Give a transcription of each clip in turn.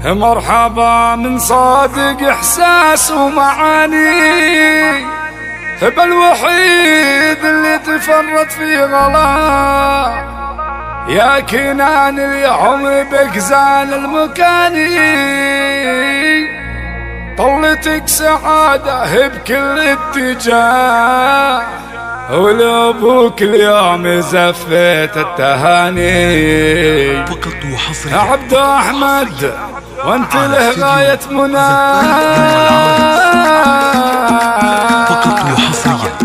مرحبا من صادق إحساس ومعاني، هب الوحيد اللي تفرط في غلا، يا كنان اليوم بك زال المكاني، طلتك سعادة بكل اتجاه، ولابوك اليوم زفيت التهاني. فقط وحصريا عبد أحمد وانت له غاية منى، فقط وحصريا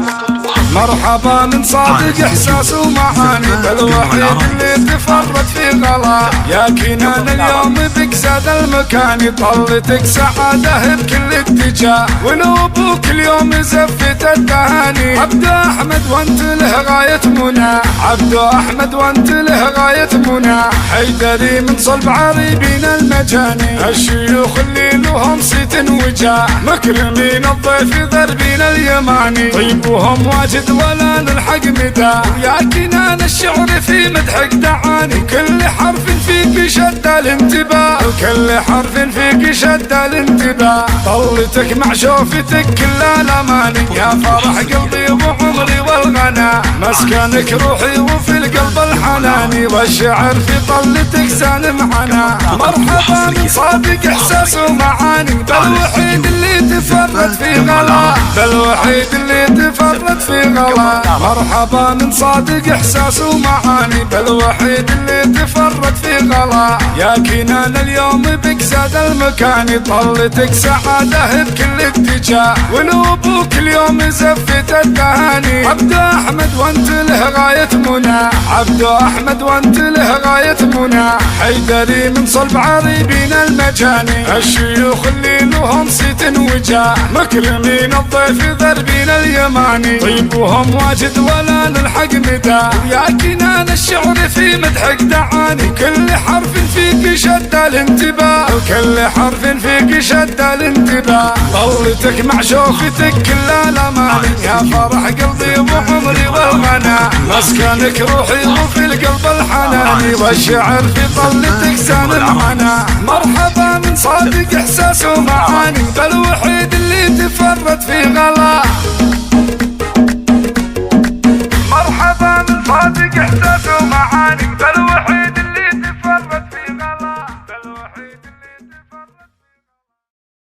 مرحبا من صادق إحساس ومعاني، بالوحيد اللي تفرط في غلا، يا كنان اليوم بك زاد المكاني، طلتك سعادة بكل اتجاه، ولابوك اليوم زفت التهاني. عبد أحمد وانت له غاية منى، عبد أحمد وانت له غاية منى، حيدري من صلب عريبين المجاني، الشيوخ اللي لهم صيت وجاه، مكرمين الضيف ذربين اليماني، طيبهم واجد ولا نلحق مدى، يا كنان الشعر في مدحك دعاني، كل حرف فيك شد الانتباه، كل حرف فيك شد الانتباه، طلتك مع شوفتك كل الاماني، يا فرح قلبي وعمري والغنى، مسكنك روحي وفي القلب الحناني، والشعر في طلتك سالم عنا. مرحبا من صادق إحساس ومعاني، بالوحيد اللي تفرط في غلا، بالوحيد اللي تفرط في غلا، مرحبا من صادق إحساس ومعاني، بالوحيد اللي تفرط في غلا، يا كنان اليوم بك زاد المكاني، طلتك سعادة بكل اتجاه، ولابوك اليوم زفت التهاني. عبد أحمد وانت له غاية منى، عبد أحمد وانت له غاية منى، حيدري من صلب عريبين المجاني، الشيوخ اللي لهم صيت وجاه، مكرمين الضيف ذربين اليماني، طيبهم واجد ولا نلحق مدى، يا كنان الشعر في مدحك دعاني، كل حرف فيك شد الانتباه، كل حرف فيك شد الانتباه، طلتك مع شوفتك كل الاماني، يا فرح قلبي وعمري والغنى، مسكنك روحي وفي القلب الحناني، والشعر في طلتك سالم عنا. مرحبا من صادق إحساس ومعاني، بالوحيد اللي تفرط في غلا،